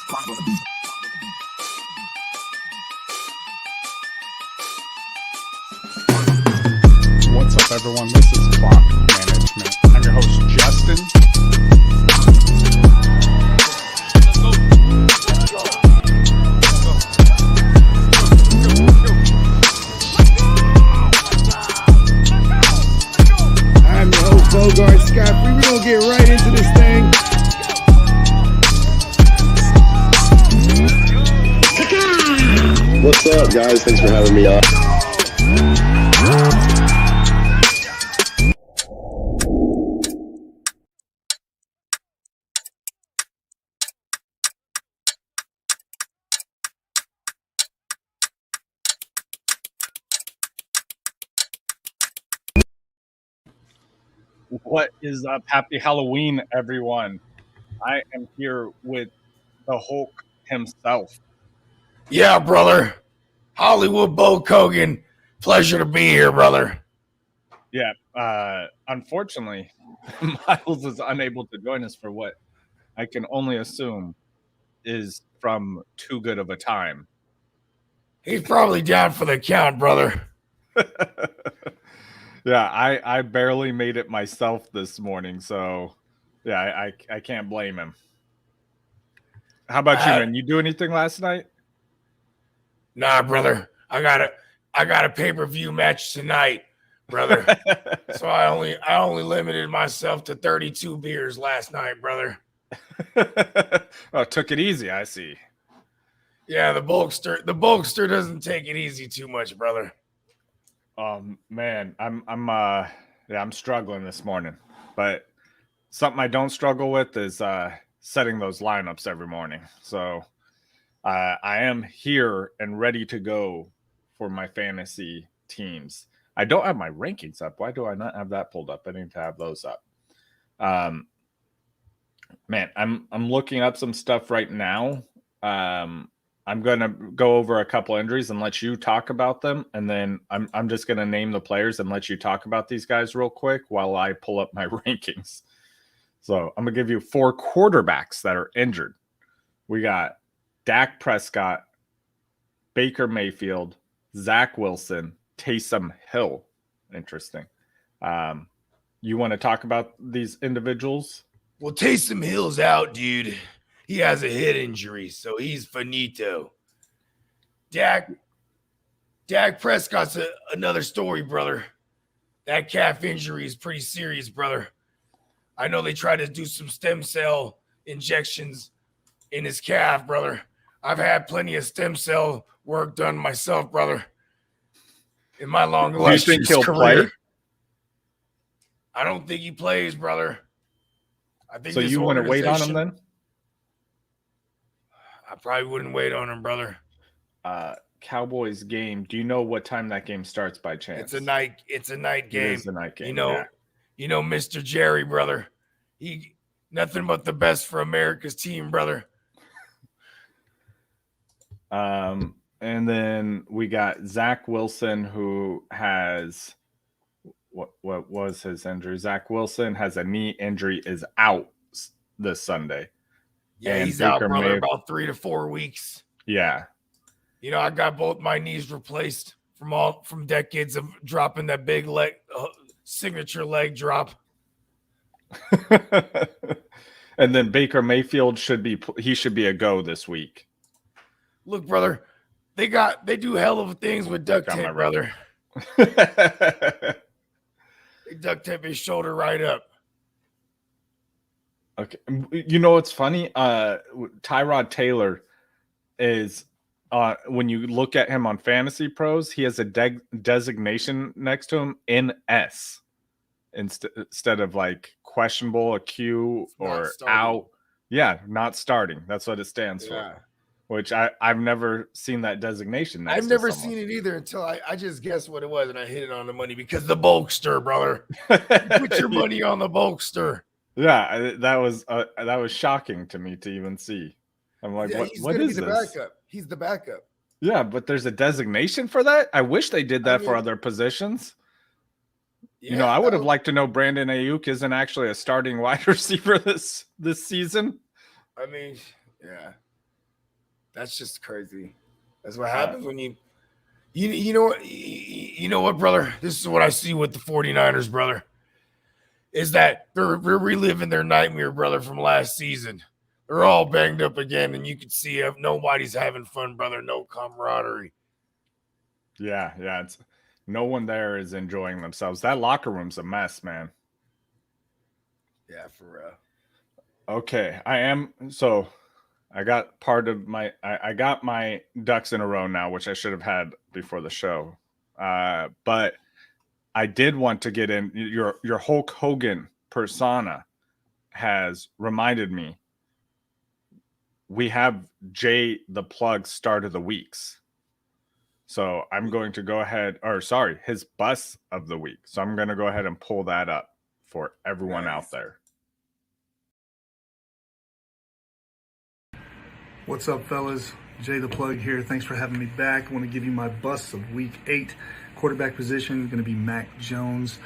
What's up, everyone? This is Clock Management. I'm your host, Justin. I'm your host, Bogart Scott. We're going to get right into this thing. What's up, guys? Thanks for having me on. What is up? Happy Halloween, everyone. I am here with the Hulk himself. Yeah, brother. Hollywood Bo Kogan. Pleasure to be here, brother. Yeah, unfortunately, Miles is unable to join us for what I can only assume is from too good of a time. He's probably down for the count, brother. Yeah, I barely made it myself this morning, so yeah, I can't blame him. How about you, man? You do anything last night? Nah, brother. I got a pay-per-view match tonight, brother. So I only limited myself to 32 beers last night, brother. Oh, took it easy, I see. Yeah, the Bulkster doesn't take it easy too much, brother. Man, I'm struggling this morning, but something I don't struggle with is setting those lineups every morning. So I am here and ready to go for my fantasy teams. I don't have my rankings up. Why do I not have that pulled up? I need to have those up. Man, I'm looking up some stuff right now. I'm going to go over a couple injuries and let you talk about them. And then I'm just going to name the players and let you talk about these guys real quick while I pull up my rankings. So I'm going to give you 4 quarterbacks that are injured. We got Dak Prescott, Baker Mayfield, Zach Wilson, Taysom Hill. Interesting. You want to talk about these individuals? Well, Taysom Hill's out, dude. He has a hip injury, so he's finito. Dak Prescott's another story, brother. That calf injury is pretty serious, brother. I know they tried to do some stem cell injections in his calf, brother. I've had plenty of stem cell work done myself, brother. In my long illustrious Do you think he'll career. play? I don't think he plays, brother. I think So you want to wait on him then? I probably wouldn't wait on him, brother. Cowboys game. Do you know what time that game starts by chance? It's a night game. It is a night game. You know, Mr. Jerry, brother. He nothing but the best for America's team, brother. And then we got Zach Wilson, who has what was his injury? Zach Wilson has a knee injury, is out this Sunday. Yeah, and he's Baker out, brother, about 3 to 4 weeks. Yeah. You know, I got both my knees replaced from decades of dropping that big leg signature leg drop. And then Baker Mayfield should be a go this week. Look, brother, they do hell of things with duct tape, brother. They duct tape his shoulder right up. Okay. You know what's funny? Tyrod Taylor is when you look at him on Fantasy Pros, he has a designation next to him in S instead of like questionable, a Q, or out. Yeah, not starting. That's what it stands for. Which I've never seen that designation. I've never seen it either until I just guessed what it was and I hit it on the money because the Bulkster, brother. Put your money on the Bulkster. Yeah, that was shocking to me to even see. I'm like, what is this? Backup. He's the backup. Yeah, but there's a designation for that. I wish they did that for other positions. Yeah, I would have liked to know Brandon Ayuk isn't actually a starting wide receiver this season. I mean, yeah. That's just crazy. That's what happens when you know what, brother? This is what I see with the 49ers, brother. Is that they're reliving their nightmare, brother, from last season. They're all banged up again, and you can see nobody's having fun, brother. No camaraderie. Yeah. It's no one there is enjoying themselves. That locker room's a mess, man. Yeah, for real. Okay, I got part of my I got my ducks in a row now, which I should have had before the show. But I did want to get in your Hulk Hogan persona has reminded me we have Jay the Plug start of the weeks. So I'm going to go ahead, his bus of the week. So I'm going to go ahead and pull that up for everyone out there. What's up, fellas? Jay the Plug here. Thanks for having me back. I want to give you my bust of week 8. Quarterback position is going to be Mack Jones.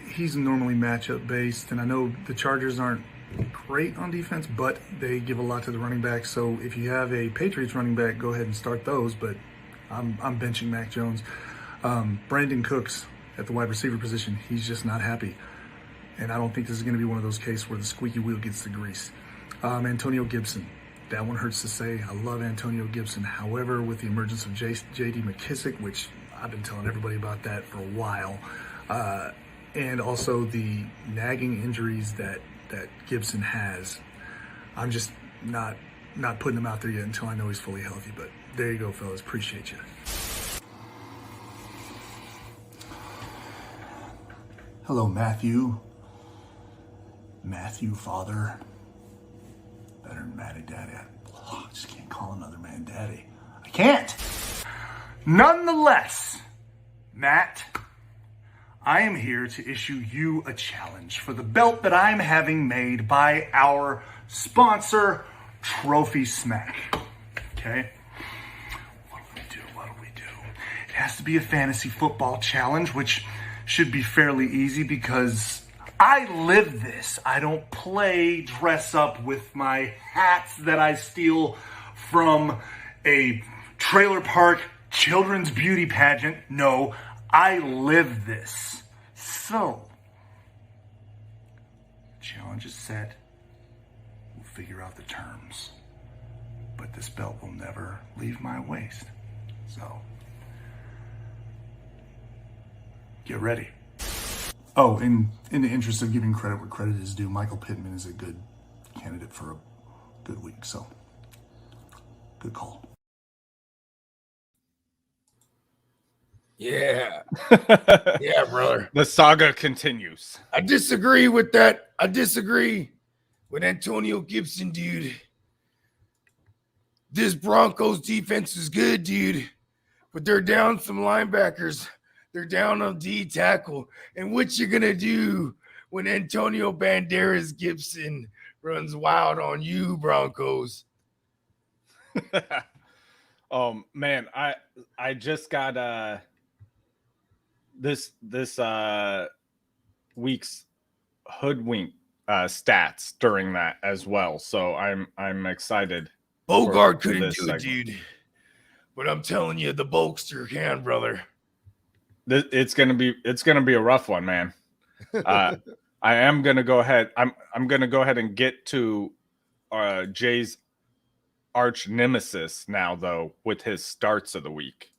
He's normally matchup based, and I know the Chargers aren't great on defense, but they give a lot to the running back. So if you have a Patriots running back, go ahead and start those. But I'm benching Mack Jones. Brandon Cooks at the wide receiver position. He's just not happy, and I don't think this is going to be one of those cases where the squeaky wheel gets the grease. Antonio Gibson. That one hurts to say. I love Antonio Gibson. However, with the emergence of J.D. McKissick, which I've been telling everybody about that for a while, and also the nagging injuries that Gibson has, I'm just not putting him out there yet until I know he's fully healthy. But there you go, fellas. Appreciate you. Hello, Matthew. Matthew, father. Better than Matty Daddy. I just can't call another man Daddy. I can't. Nonetheless, Matt, I am here to issue you a challenge for the belt that I'm having made by our sponsor, Trophy Smack. Okay? What do we do? It has to be a fantasy football challenge, which should be fairly easy because I live this. I don't play dress up with my hats that I steal from a trailer park children's beauty pageant. No, I live this. So, challenge is set. We'll figure out the terms. But this belt will never leave my waist. So, get ready. Oh, in the interest of giving credit where credit is due, Michael Pittman is a good candidate for a good week. So, good call. Yeah. Yeah, brother. The saga continues. I disagree with that. I disagree with Antonio Gibson, dude. This Broncos defense is good, dude. But they're down some linebackers. They're down on D tackle. And what you gonna do when Antonio Banderas Gibson runs wild on you, Broncos? Man, I just got this week's hoodwink stats during that as well. So I'm excited. Bogart couldn't do it, dude. But I'm telling you, the Bolster can, brother. It's gonna be a rough one, man. I am gonna go ahead. I'm gonna go ahead and get to Jay's arch nemesis now, though, with his starts of the week.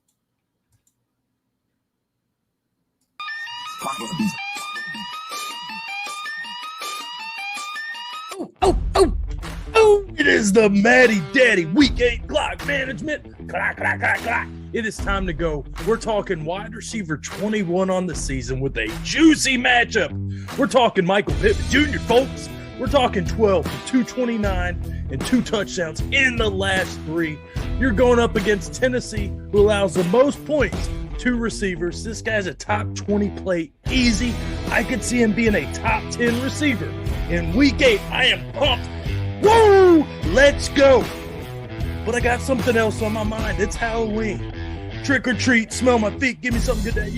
Oh, it is the Matty Daddy Week 8 clock management. Clock. It is time to go. We're talking wide receiver 21 on the season with a juicy matchup. We're talking Michael Pittman Jr., folks. We're talking 12 for 229 and 2 touchdowns in the last 3. You're going up against Tennessee, who allows the most points to receivers. This guy's a top 20 play easy. I could see him being a top 10 receiver. In week 8, I am pumped. Woo! Let's go. But I got something else on my mind. It's Halloween. Trick or treat, smell my feet, give me something good.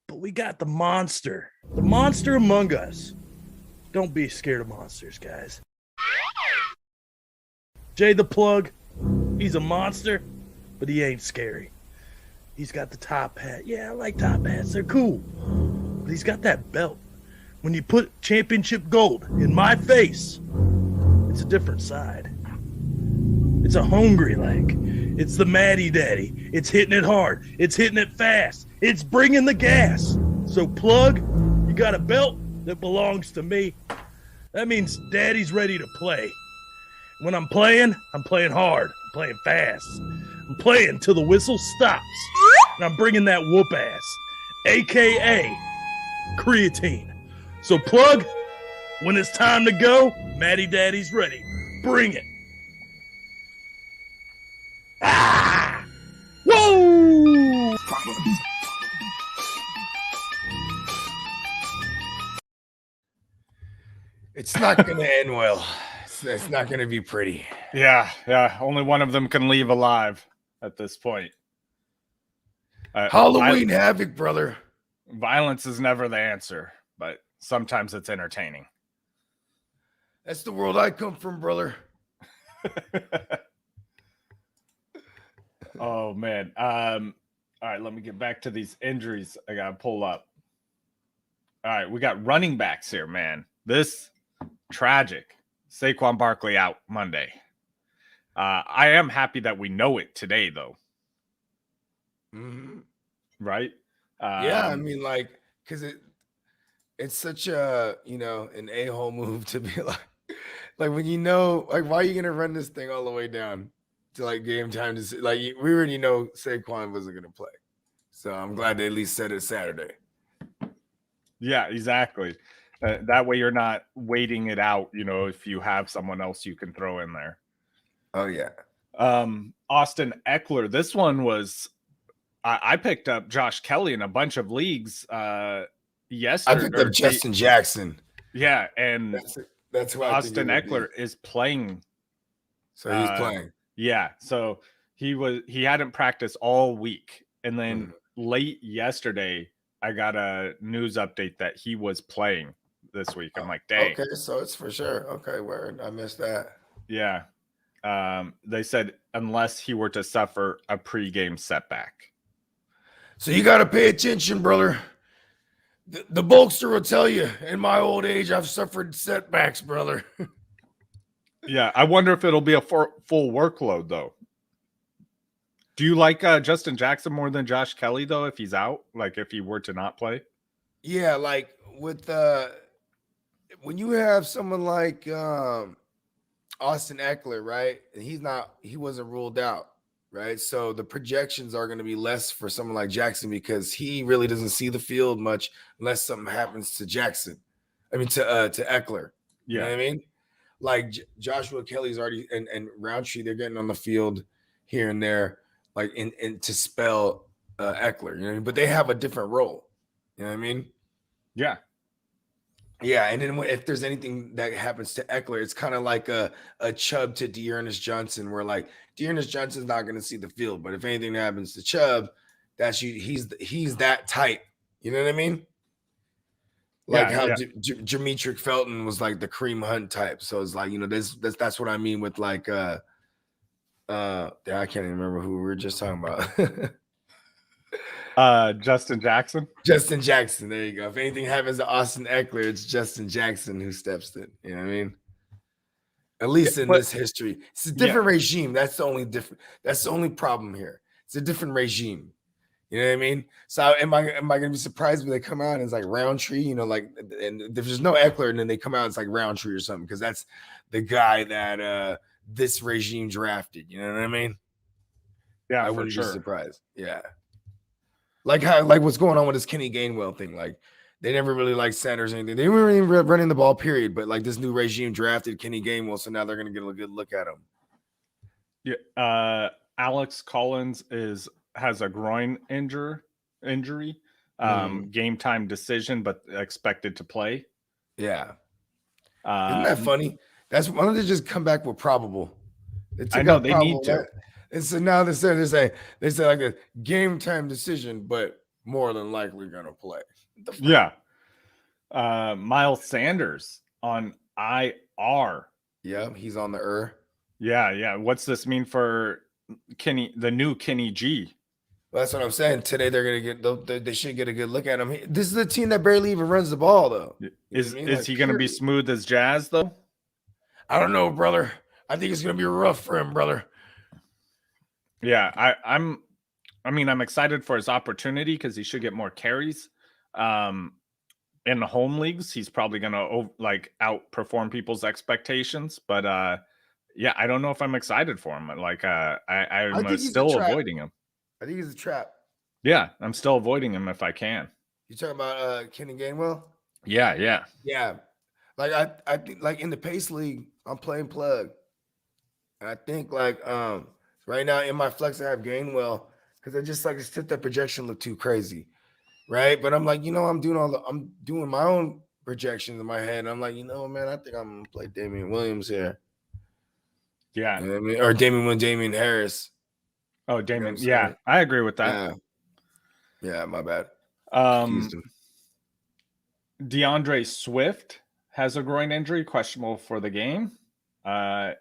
But we got the monster. The monster among us. Don't be scared of monsters, guys. Jay the Plug, He's a monster, but he ain't scary. He's got the top hat. Yeah, I like top hats. They're cool. But he's got that belt. When you put championship gold in my face, it's a different side. It's a hungry leg. It's the Matty Daddy. It's hitting it hard. It's hitting it fast. It's bringing the gas. So, Plug, you got a belt that belongs to me. That means Daddy's ready to play. When I'm playing hard. I'm playing fast. I'm playing till the whistle stops. And I'm bringing that whoop ass, a.k.a. creatine. So, Plug, when it's time to go, Matty Daddy's ready. Bring it. Ah! Whoa! It's not going to end well. It's not going to be pretty. Yeah. Only one of them can leave alive at this point. Halloween havoc, brother. Violence is never the answer, but sometimes it's entertaining. That's the world I come from, brother. Oh, man. All right, let me get back to these injuries I got to pull up. All right, we got running backs here, man. This tragic. Saquon Barkley out Monday. I am happy that we know it today, though. Mm-hmm. Right? Yeah, I mean, like, because it's such a, an a-hole move to be like when why are you going to run this thing all the way down to, like, game time? We already know Saquon wasn't going to play. So I'm glad they at least said it Saturday. Yeah, exactly. That way you're not waiting it out, if you have someone else you can throw in there. Oh, yeah. Austin Eckler, this one was I picked up Josh Kelly in a bunch of leagues yesterday. I picked up Justin Jackson. Yeah, and that's why Austin Eckler is playing. So he's playing. Yeah, so he hadn't practiced all week, and then late yesterday I got a news update that he was playing this week. I'm like, dang. Okay, so it's for sure. Okay, word. I missed that. Yeah. They said unless he were to suffer a pregame setback. So you got to pay attention, brother. The Bulkster will tell you, in my old age, I've suffered setbacks, brother. Yeah, I wonder if it'll be a full workload, though. Do you like Justin Jackson more than Josh Kelly, though, if he's out? Like, if he were to not play? Yeah, like, with when you have someone like Austin Eckler, right? And he wasn't ruled out. Right. So the projections are going to be less for someone like Jackson because he really doesn't see the field much unless something happens to Jackson. I mean, to Eckler. Yeah. You know what I mean? Like Joshua Kelly's already and Roundtree, they're getting on the field here and there, like in to spell Eckler, you know, but they have a different role. You know what I mean? Yeah. Yeah, and then if there's anything that happens to Eckler, it's kind of like a Chubb to Dearness Johnson, where like Dearness Johnson's not going to see the field, but if anything happens to Chubb, he's that type. You know what I mean? Like how Jametric Felton was like the Kareem Hunt type. So it's like, that's what I mean with like I can't even remember who we were just talking about. Justin Jackson. Justin Jackson. There you go. If anything happens to Austin Eckler, it's Justin Jackson who steps in. You know what I mean? At least in this history, it's a different regime. That's the only different. That's the only problem here. It's a different regime. You know what I mean? So am I going to be surprised when they come out and it's like Roundtree? Like, and if there's no Eckler and then they come out, it's like Roundtree or something because that's the guy that this regime drafted. You know what I mean? Yeah, I wouldn't be surprised. Yeah. Like what's going on with this Kenny Gainwell thing. Like they never really liked Sanders or anything. They weren't even running the ball, period. But like this new regime drafted Kenny Gainwell, so now they're gonna get a good look at him. Yeah. Alex Collins has a groin injury. Game time decision, but expected to play. Yeah. Isn't that funny? Why don't they just come back with probable? I know they need to. And so now they say like a game time decision, but more than likely gonna play. Yeah. Miles Sanders on IR. Yeah, he's on the Yeah. What's this mean for the new Kenny G. Well, that's what I'm saying. Today they're gonna get. They should get a good look at him. This is a team that barely even runs the ball, though. You know Is what I mean? is he going to be smooth as Jazz though? I don't know, brother. I think it's gonna be rough for him, brother. Yeah, I'm excited for his opportunity because he should get more carries. In the home leagues, he's probably going to outperform people's expectations. But yeah, I don't know if I'm excited for him. Like I'm still avoiding him. I think he's a trap. Yeah, I'm still avoiding him if I can. You talking about Kenny Gainwell? Yeah. Like I think like in the Pace League, I'm playing plug. And I think like right now in my flex I have Gainwell because I just like the projection look too crazy. Right. But I'm like, I'm doing my own projections in my head. And I'm like, man, I think I'm gonna play Damian Williams here. Yeah. You know what I mean? Or Damian Harris. Oh, Damian. Yeah, I agree with that. Yeah, my bad. Deandre Swift has a groin injury, questionable for the game.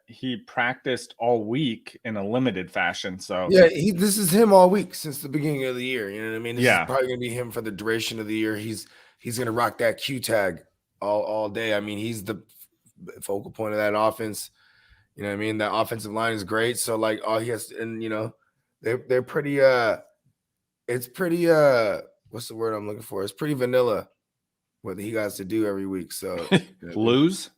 He practiced all week in a limited fashion. So yeah, this is him all week since the beginning of the year. You know what I mean? This is probably gonna be him for the duration of the year. He's gonna rock that Q tag all day. I mean, he's the focal point of that offense. You know what I mean? That offensive line is great. So like all he has to, and they're pretty it's pretty what's the word I'm looking for? It's pretty vanilla what he has to do every week. So lose.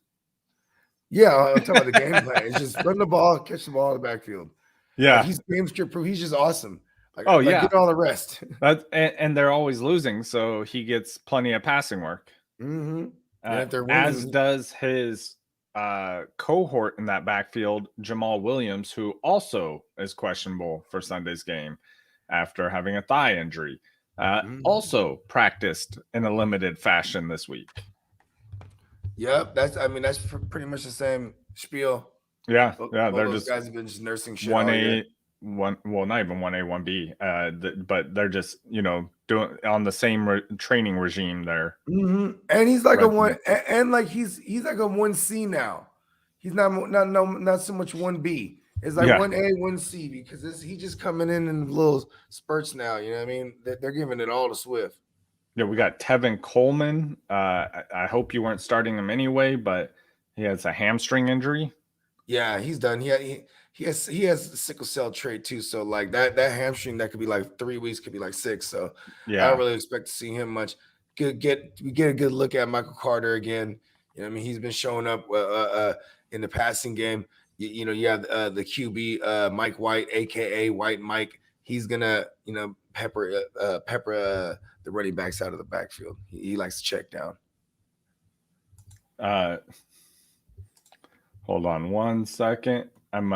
Yeah, I'm talking about the game plan. It's just run the ball, catch the ball in the backfield. Yeah, like he's game script proof. He's just awesome. Get all the rest. And they're always losing, so he gets plenty of passing work. Mm-hmm. As does his cohort in that backfield, Jamal Williams, who also is questionable for Sunday's game after having a thigh injury. Also practiced in a limited fashion this week. Yep, that's pretty much the same spiel. Yeah, they're just those guys have been just nursing shit. 1A, not even 1A, 1B. But they're just doing on the same training regime there. Mm-hmm. And he's like he's like a 1C now. He's not so much 1B. It's like 1A, 1C because he just coming in little spurts now. You know what I mean? They're giving it all to Swift. Yeah, we got Tevin Coleman. I hope you weren't starting him anyway, but he has a hamstring injury. Yeah, he's done. He has a sickle cell trait too. So like that hamstring that could be like 3 weeks, could be like 6. So yeah, I don't really expect to see him much. We get a good look at Michael Carter again. You know what I mean? He's been showing up in the passing game. You have the QB Mike White, aka White Mike. He's gonna pepper the running backs out of the backfield. He likes to check down. Hold on 1 second. I'm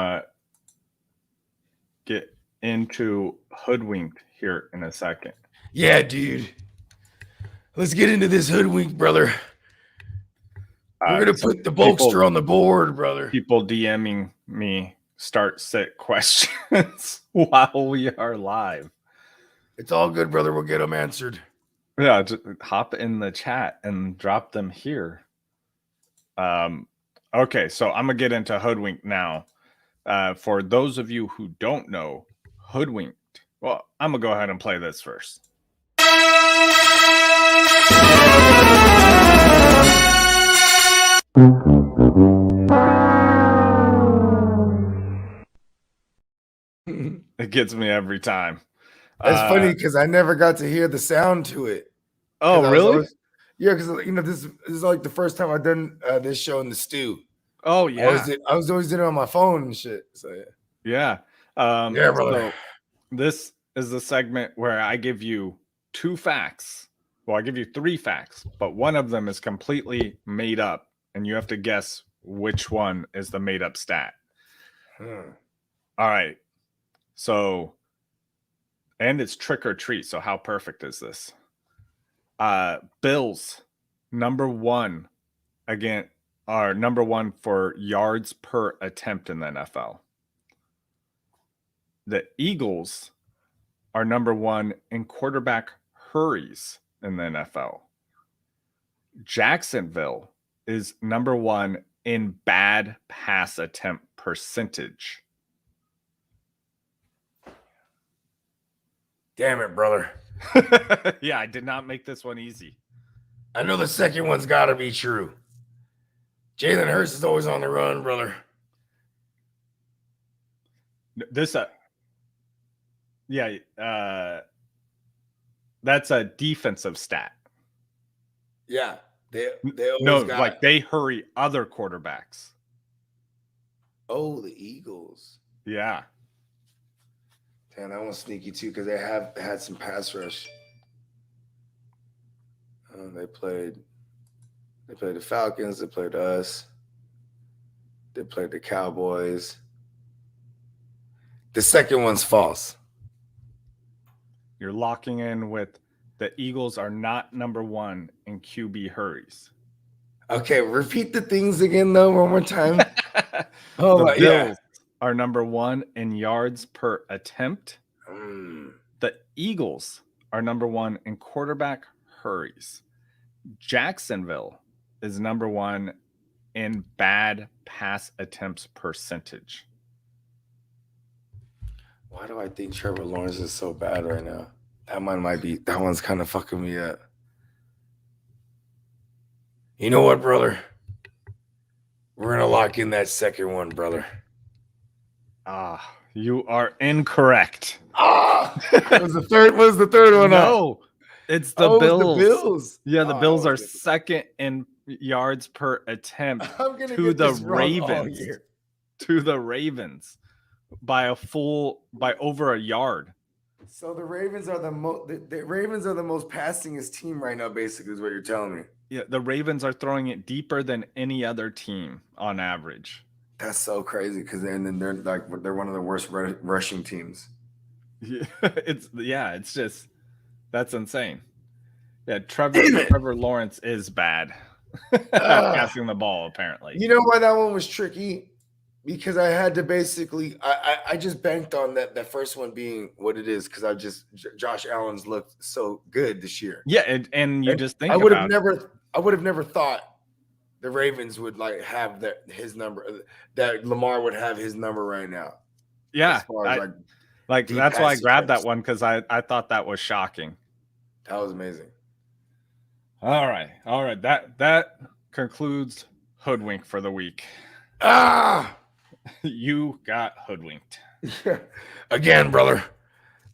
get into Hoodwinked here in a second. Yeah, dude. Let's get into this Hoodwinked, brother. We're gonna put the Bulkster on the board, brother. People DMing me start set questions while we are live. It's all good, brother. We'll get them answered. Yeah, just hop in the chat and drop them here. Okay, so I'm gonna get into Hoodwinked now. For those of you who don't know, Hoodwinked. Well, I'm gonna go ahead and play this first. It gets me every time. That's funny because I never got to hear the sound to it. Oh, really? Because this is like the first time I've done this show in the stew. Oh yeah, I was always doing it on my phone and shit. So yeah. Yeah, brother. So this is the segment where I give you 2 facts. Well, I give you 3 facts, but one of them is completely made up, and you have to guess which one is the made up stat. All right. So, and it's trick or treat. So how perfect is this? Bills number 1 again are number 1 for yards per attempt in the NFL. The Eagles are number 1 in quarterback hurries in the NFL. Jacksonville is number 1 in bad pass attempt percentage. Damn it, brother. Yeah, I did not make this one easy. I know the second one's got to be true. Jalen Hurts is always on the run, brother. This, that's a defensive stat. Yeah, they always No, got. like they hurry other quarterbacks. Oh, the Eagles. Yeah. Damn, that one's sneaky too because they have had some pass rush. They played the Falcons. They played us. They played the Cowboys. The second one's false. You're locking in with the Eagles are not number one in QB hurries. Okay, repeat the things again though one more time. Oh, The yeah. Bills are number one in yards per attempt. The Eagles are number one in quarterback hurries. Jacksonville is number one in bad pass attempts percentage. Why do I think Trevor Lawrence is so bad right now? That one's kind of fucking me up. You know what, brother? We're going to lock in that second one, brother. You are incorrect. What was the third one? No, it's the Bills. The Bills. Yeah, the Bills are second in yards per attempt to the Ravens. To the Ravens by over a yard. So the Ravens are the most passingest team right now, basically, is what you're telling me. Yeah, the Ravens are throwing it deeper than any other team on average. That's so crazy because they're one of the worst rushing teams. Yeah, it's just that's insane. Yeah, Trevor Lawrence is bad at passing the ball, apparently. You know why that one was tricky? Because I had to basically I just banked on that first one being what it is because Josh Allen's looked so good this year. Yeah, and you just think I would have never thought the Ravens would have his number, that Lamar would have his number right now. Yeah, as that's why I grabbed that one because I thought that was shocking. That was amazing. All right. That concludes Hoodwink for the week. You got hoodwinked. Again, brother.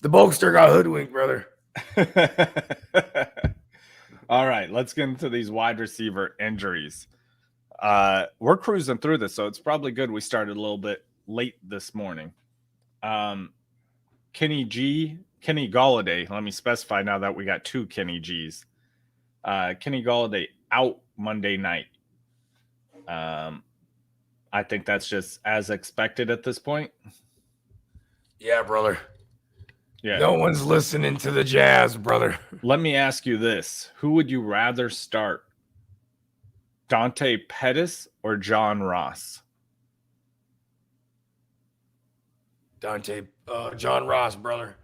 The Bulkster got hoodwinked, brother. All right, let's get into these wide receiver injuries. We're cruising through this, so it's probably good we started a little bit late this morning. Kenny Golladay, let me specify now that we got two Kenny G's. Kenny Golladay out Monday night. I think that's just as expected at this point. Yeah, brother. Yeah. No one's listening to the Jazz, brother. Let me ask you this. Who would you rather start? Dante Pettis or John Ross? John Ross, brother.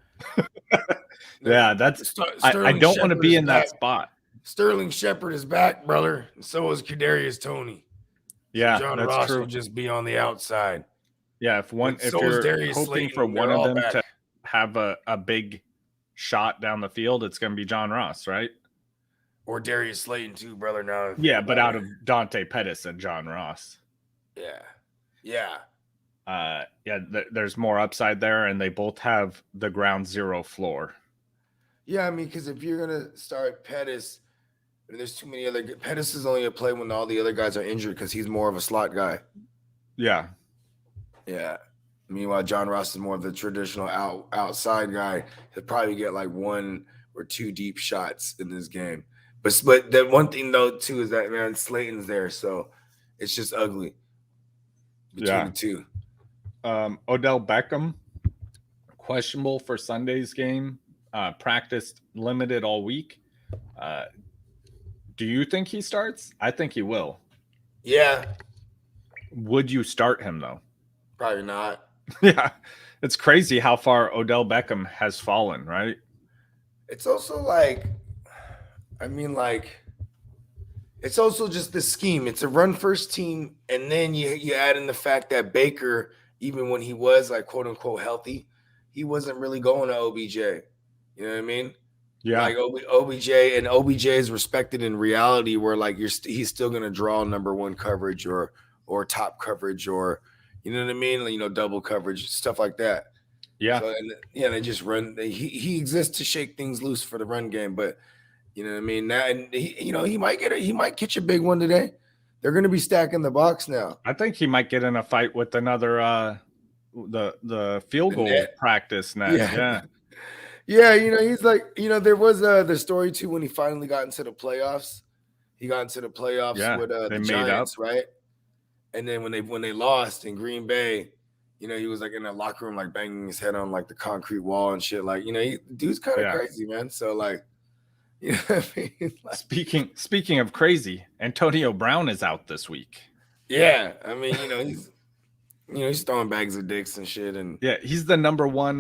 Yeah, that's I don't want to be in that spot. Sterling Shepard is back, brother. And so is Kadarius Toney. Yeah, John that's Ross true. will just be on the outside. Yeah, if you're Darius hoping Slayton, for one they're of all them back. to have a big shot down the field, it's going to be John Ross, right? Or Darius Slayton too, brother. Now, Yeah, but out of Dante Pettis and John Ross. Yeah. There's more upside there, and they both have the ground zero floor. Yeah, I mean, because if you're gonna start Pettis, there's too many other. Pettis is only a play when all the other guys are injured because he's more of a slot guy. Yeah. Meanwhile, John Ross is more of the traditional outside guy. He'll probably get like one or two deep shots in this game. But the one thing though too is that man Slayton's there, so it's just ugly between the two. Odell Beckham, questionable for Sunday's game. Practiced limited all week. Do you think he starts? I think he will. Yeah. Would you start him though? Probably not. Yeah. It's crazy how far Odell Beckham has fallen, right? It's also it's also just the scheme. It's a run first team, and then you add in the fact that Baker, even when he was like quote unquote healthy, he wasn't really going to OBJ. You know what I mean? Yeah. Like OBJ, and OBJ is respected in reality, where like he's still gonna draw number one coverage or top coverage, or you know what I mean? Like, you know, double coverage, stuff like that. Yeah. So, and yeah, they just run. He exists to shake things loose for the run game, but you know what I mean. Now, and he might catch a big one today. They're going to be stacking the box now. I think he might get in a fight with another the field goal net. practice net. Yeah. Yeah, you know, he's like, you know, there was the story too when he finally got into the playoffs. He got into the playoffs with the Giants, right? And then when they lost in Green Bay, you know, he was like in the locker room, like banging his head on like the concrete wall and shit. Like, you know, dude's kind of crazy, man. So like, you know what I mean? Like, speaking of crazy, Antonio Brown is out this week. Yeah, I mean, you know, he's throwing bags of dicks and shit, and yeah, he's the number one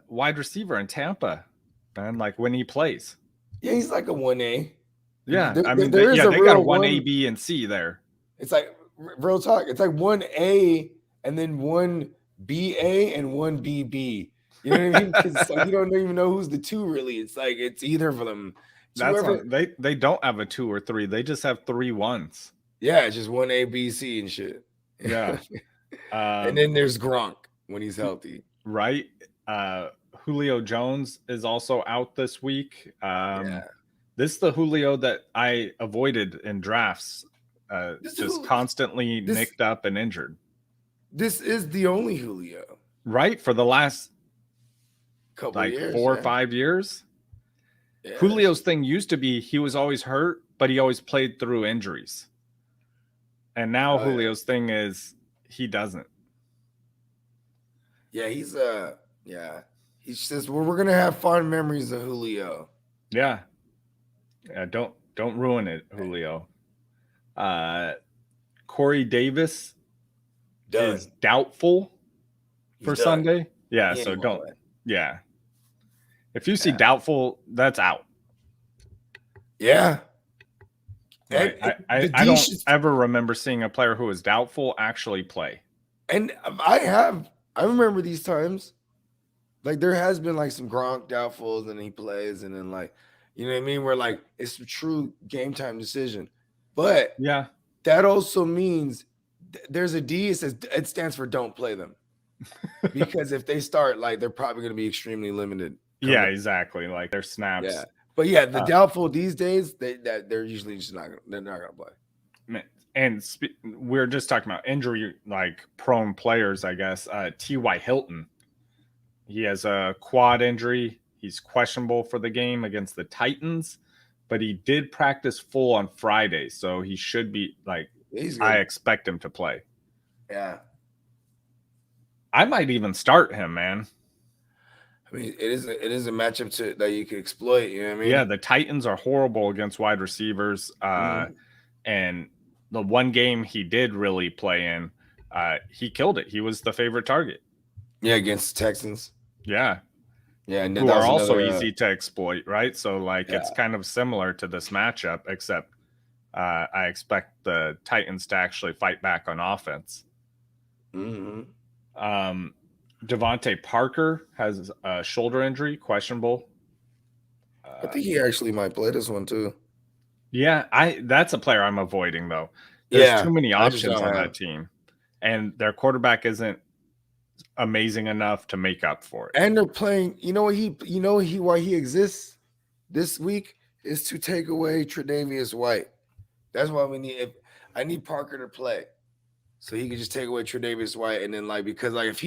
wide receiver in Tampa, man. Like when he plays, yeah, he's like a 1A. Yeah, I mean, they got a 1A, B, and C there. It's like real talk. It's like 1A and then 1BA and 1BB. You know what I mean? It's like you don't even know who's the two really. It's like it's either of them. They don't have a 2 or 3. They just have 3 1s. Yeah, it's just 1A, B, C and shit. Yeah. And then there's Gronk when he's healthy. Right. Julio Jones is also out this week. This is the Julio that I avoided in drafts. Constantly nicked up and injured. This is the only Julio. Right? For the last couple years, 4 or 5 years. Yeah. Julio's thing used to be he was always hurt, but he always played through injuries. And now Julio's thing is he doesn't. Yeah, he says we're gonna have fond memories of Julio. Yeah. Don't ruin it, Julio. Corey Davis is doubtful for Sunday. Yeah, so don't. Yeah. If you see doubtful, that's out. Yeah. Right. I don't ever remember seeing a player who was doubtful actually play. And I remember these times. Like there has been like some Gronk doubtfuls and he plays, and then like, you know what I mean? Where like it's a true game time decision. But yeah, that also means there's a D. It stands for don't play them. Because if they start, like they're probably going to be extremely limited. Yeah, exactly. Like their snaps. Yeah. But yeah, the doubtful these days, they're usually just not going to play. And we're just talking about injury, like prone players, I guess. T.Y. Hilton, he has a quad injury. He's questionable for the game against the Titans, but he did practice full on Friday, so he should be like. I expect him to play. Yeah, I might even start him, man. I mean, it is a matchup that you can exploit. You know what I mean? Yeah, the Titans are horrible against wide receivers, and the one game he did really play in, he killed it. He was the favorite target. Yeah, against the Texans. Yeah. Yeah, and who are also easy to exploit, right? So, like, it's kind of similar to this matchup, except I expect the Titans to actually fight back on offense. Mm-hmm. Devante Parker has a shoulder injury, questionable. I think he actually might play this one too. Yeah, that's a player I'm avoiding though. There's too many options on that team, and their quarterback isn't amazing enough to make up for it. And they're playing. Why he exists this week is to take away Tre'Davious White. That's why I need Parker to play. So he can just take away Tre'Davious White, and then because if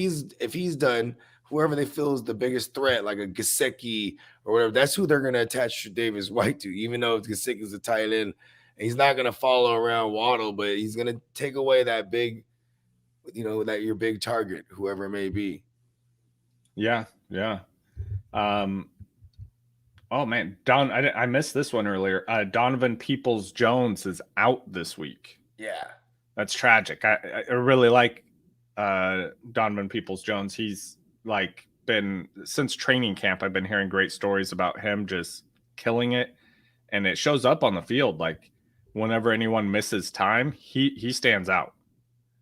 he's done, whoever they feel is the biggest threat, like a Gesicki or whatever, that's who they're going to attach Tre'Davious White to. Even though Gesicki's a tight end, and he's not going to follow around Waddle, but he's going to take away that big, that your big target, whoever it may be. Yeah. Oh man, I missed this one earlier. Donovan Peoples-Jones is out this week. Yeah. That's tragic. I really like Donovan Peoples-Jones. He's been since training camp. I've been hearing great stories about him just killing it, and it shows up on the field. Like whenever anyone misses time, he stands out.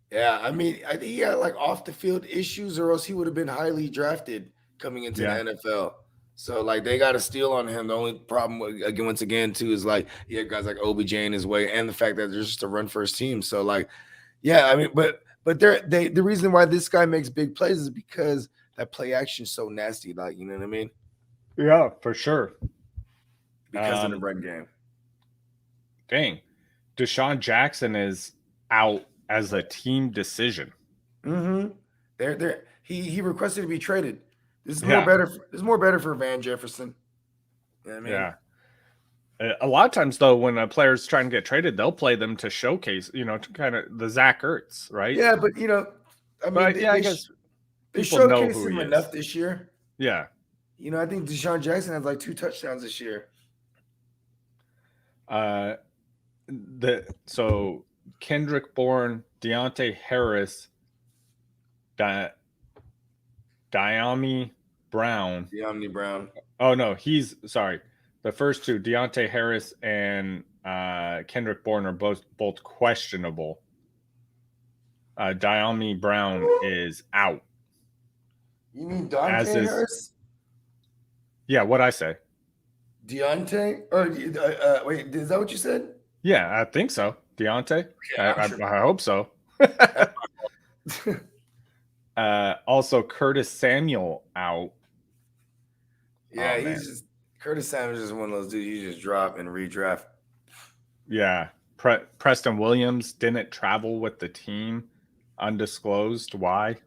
Yeah, I mean, I think he had off the field issues, or else he would have been highly drafted coming into the NFL. So like they got a steal on him. The only problem again, once again, too, is like guys like OBJ in his way, and the fact that there's just a run first team. So like, yeah, I mean, but the reason why this guy makes big plays is because that play action is so nasty. Like, you know what I mean? Yeah, for sure. Because of the run game. Dang, Desean Jackson is out as a team decision. Mm-hmm. He requested to be traded. This is more better. This is more better for Van Jefferson. You know what I mean? Yeah. A lot of times, though, when a player's trying to get traded, they'll play them to showcase, to kind of the Zach Ertz, right? Yeah, but I mean, I guess they people know showcased who him he enough is. this year. Yeah. I think Desean Jackson has like 2 touchdowns this year. So Kendrick Bourne, Deontay Harris, Diami Brown. De'Amon Brown. Oh no, he's sorry. The first two, Deontay Harris and Kendrick Bourne, are both questionable. Diami Brown is out. You mean Deontay Harris? Yeah, what'd I say? Deontay? Or wait, is that what you said? Yeah, I think so. Deontay? Yeah, I hope so. Also, Curtis Samuel out. Yeah, Curtis Samuel is just one of those dudes you just drop and redraft. Yeah. Preston Williams didn't travel with the team. Undisclosed. Why?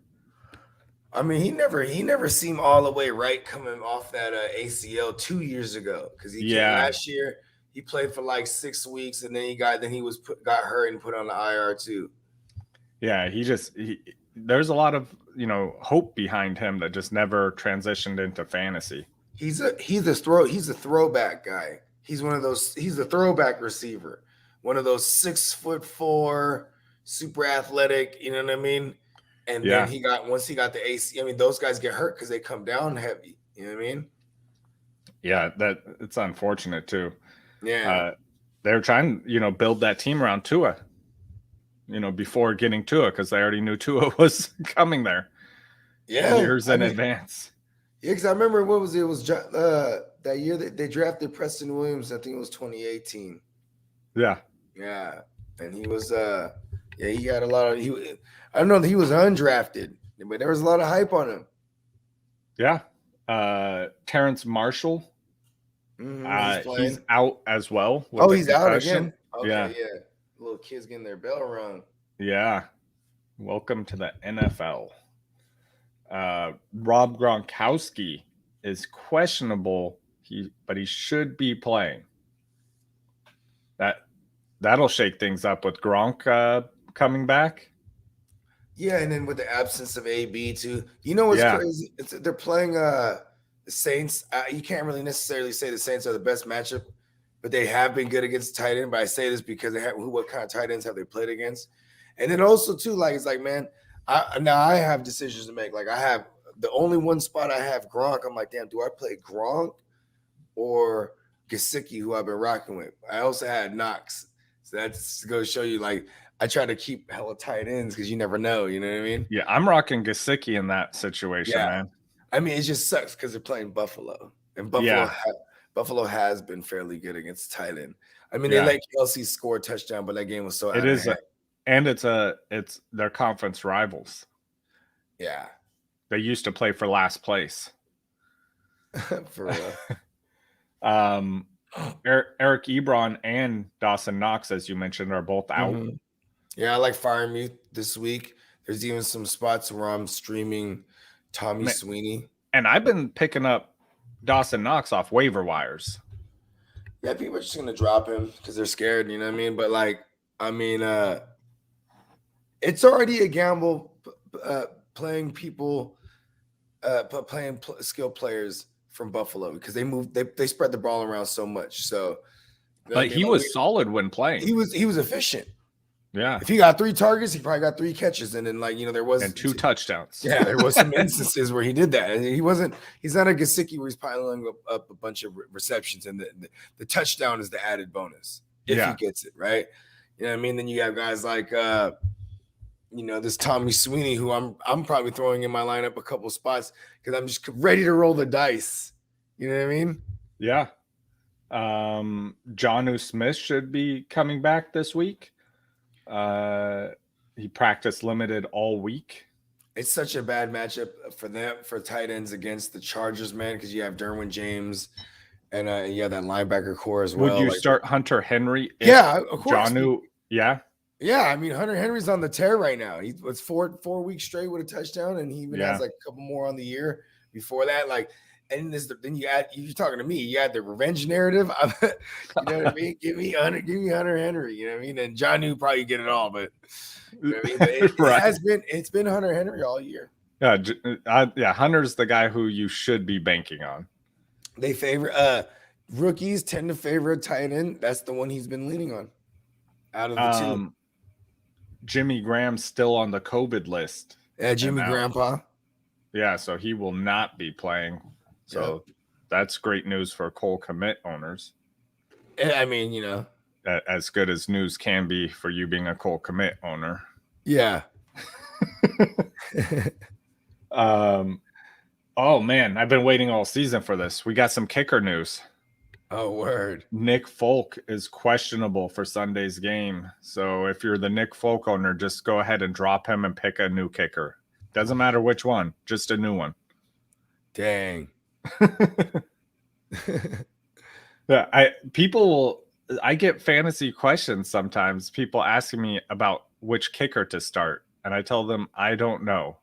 I mean, he never seemed all the way right coming off that ACL 2 years ago, because he came last year. He played for like 6 weeks, and then he got hurt and put on the IR too. Yeah, there's a lot of hope behind him that just never transitioned into fantasy. He's a throwback guy. He's the throwback receiver. One of those 6'4", super athletic, you know what I mean? And then once he got the AC, I mean, those guys get hurt because they come down heavy. You know what I mean? Yeah, it's unfortunate too. Yeah. They're trying, build that team around Tua, before getting Tua, because they already knew Tua was coming there. Yeah. Years in advance. Yeah, because I remember it was that year that they drafted Preston Williams. I think it was 2018. Yeah. Yeah. And he was he had a lot of I don't know that he was undrafted, but there was a lot of hype on him. Yeah. Terrence Marshall. He's out as well. He's out again. Okay, yeah. Little kids getting their bell rung. Yeah. Welcome to the NFL. Rob Gronkowski is questionable, but he should be playing. That'll shake things up with Gronk coming back. Yeah, and then with the absence of AB too. You know what's crazy? They're playing the Saints. You can't really necessarily say the Saints are the best matchup, but they have been good against tight end. But I say this because what kind of tight ends have they played against? And then also too, like, it's like, man, I have decisions to make. Like, I have the only one spot I have Gronk. I'm like, damn, do I play Gronk or Gesicki, who I've been rocking with? I also had Knox. So that's to go show you, like, I try to keep hella tight ends because you never know. You know what I mean? Yeah, I'm rocking Gesicki in that situation, man. I mean, it just sucks because they're playing Buffalo, and Buffalo has been fairly good against tight end. I mean, they let Kelsey score a touchdown, but that game was so out of hand. It's their conference rivals. Yeah, they used to play for last place. For real. Eric Ebron and Dawson Knox, as you mentioned, are both out. Mm-hmm. Yeah, I like firing me this week. There's even some spots where I'm streaming Tommy Sweeney. And I've been picking up Dawson Knox off waiver wires. Yeah, people are just going to drop him because they're scared, you know what I mean? But, like, I mean, it's already a gamble playing people, playing skilled players from Buffalo because they spread the ball around so much. So, but he was solid when playing. He was efficient. Yeah. If he got 3 targets, he probably got 3 catches, and then there was 2 touchdowns. Yeah, there was some instances where he did that. And he's not a Gesicki where he's piling up a bunch of receptions, and the touchdown is the added bonus if he gets it, right? You know what I mean? Then you have guys like this Tommy Sweeney, who I'm probably throwing in my lineup a couple spots because I'm just ready to roll the dice. You know what I mean? Yeah. Jonnu Smith should be coming back this week. He practiced limited all week. It's such a bad matchup for them, for tight ends against the Chargers, man, because you have Derwin James and you have that linebacker core as well. Would you start Hunter Henry? Yeah, of course. Jonnu, yeah. Yeah, I mean, Hunter Henry's on the tear right now. He was 4 weeks straight with a touchdown, and he even has like a couple more on the year before that. Like, and then you add, you're talking to me, you add the revenge narrative. You know what I mean? Give me Hunter Henry. You know what I mean? And Jonnu probably get it all, but you know what I mean? But it's been Hunter Henry all year. Yeah, Hunter's the guy who you should be banking on. They favor rookies tend to favor a tight end. That's the one he's been leaning on out of the two. Jimmy Graham's still on the COVID list. Yeah, Jimmy Grandpa. Yeah, so he will not be playing. So that's great news for Cole commit owners. I mean, you know, as good as news can be for you being a Cole commit owner. Yeah. Oh man, I've been waiting all season for this. We got some kicker news. Oh, word. Nick Folk is questionable for Sunday's game. So if you're the Nick Folk owner, just go ahead and drop him and pick a new kicker. Doesn't matter which one, just a new one. Dang. Yeah, I get fantasy questions sometimes. People asking me about which kicker to start, and I tell them I don't know.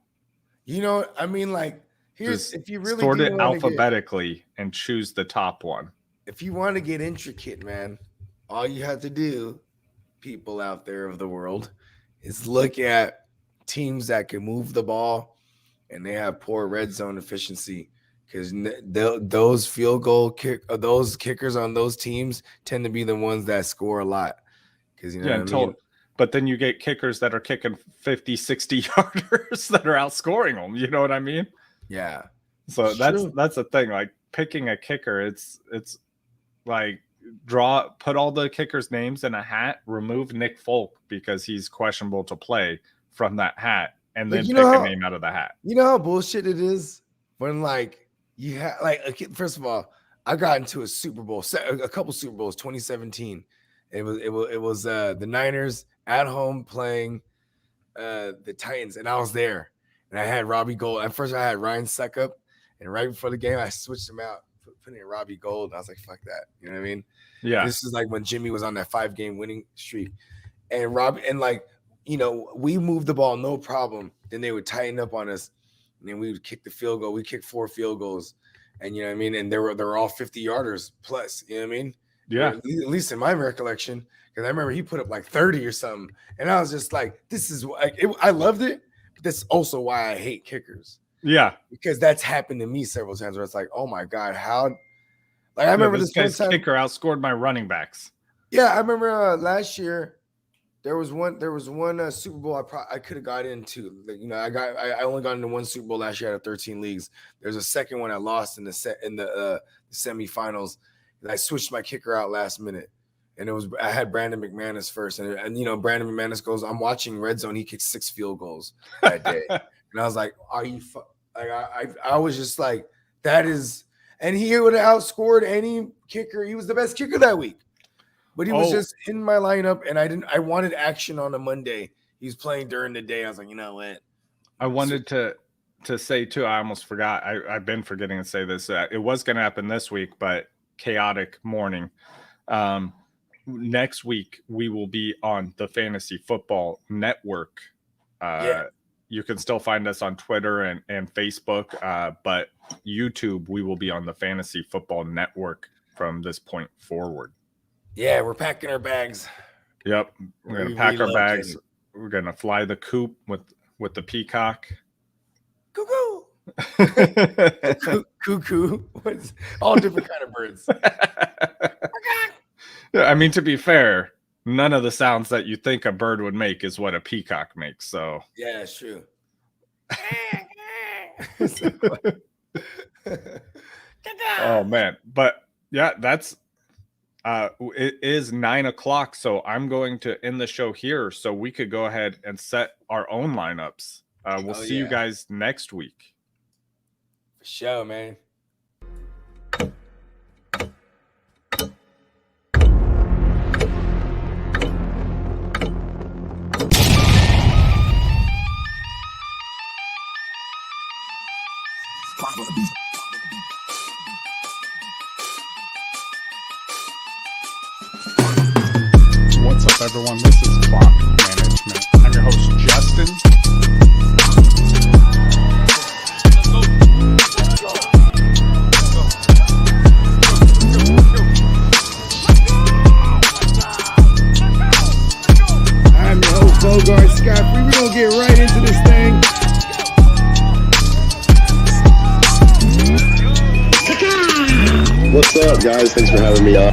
You know, I mean, like, here's if you really sort it alphabetically and choose the top one. If you want to get intricate, man, all you have to do, people out there of the world, is look at teams that can move the ball and they have poor red zone efficiency, because those those kickers on those teams tend to be the ones that score a lot. Because you know what I mean? But then you get kickers that are kicking 50, 60 yarders that are outscoring them. You know what I mean? Yeah. So that's the thing. Like picking a kicker, it's like put all the kickers' names in a hat, remove Nick Folk because he's questionable to play from that hat, and then pick a name out of the hat. You know how bullshit it is when like you have like, first of all, I got into a Super Bowl, a couple Super Bowls, 2017. It was the Niners at home playing the Titans, and I was there, and I had Robbie Gold. At first, I had Ryan Suckup, and right before the game, I switched him out, put in Robbie Gold. And I was like, "Fuck that," you know what I mean? Yeah. This is like when Jimmy was on that 5-game winning streak, and like, you know, we moved the ball no problem. Then they would tighten up on us, and then we would kick the field goal. We kicked 4 field goals, and you know what I mean. And they were all 50 yarders plus. You know what I mean? Yeah. At least in my recollection. Because I remember he put up like 30 or something. And I was just like, this is like, I loved it. But that's also why I hate kickers. Yeah. Because that's happened to me several times where it's like, oh my God, how? Like, I remember this guy's kicker outscored my running backs. Yeah. I remember last year, there was one Super Bowl I could have got into. Like, you know, I only got into one Super Bowl last year out of 13 leagues. There's a second one I lost in the semifinals. And I switched my kicker out last minute. And I had Brandon McManus first, and you know, Brandon McManus goes, I'm watching Red Zone. He kicked 6 field goals that day, and I was like, "Are you?" Like I was just like, "That is," and he would have outscored any kicker. He was the best kicker that week, but he was just in my lineup, and I wanted action on a Monday. He was playing during the day. I was like, you know what? I wanted to say too. I almost forgot. I've been forgetting to say this. It was going to happen this week, but chaotic morning. Next week we will be on the Fantasy Football Network. You can still find us on Twitter and Facebook, but YouTube we will be on the Fantasy Football Network from this point forward. Yeah, we're packing our bags. Yep, we're gonna pack our bags. We're gonna fly the coop with the peacock. Cuckoo. Cuckoo. What's all different kind of birds. I mean, to be fair, none of the sounds that you think a bird would make is what a peacock makes. So yeah, it's true. Oh man, but yeah, that's it is 9:00, so I'm going to end the show here so we could go ahead and set our own lineups. We'll see you guys next week. For sure, man. What's up, everyone? This is Clock Management. I'm your host, Justin. I'm your host, Bogart Scott-Free. We're gonna get right into this thing. What's up, guys? Thanks for having me on.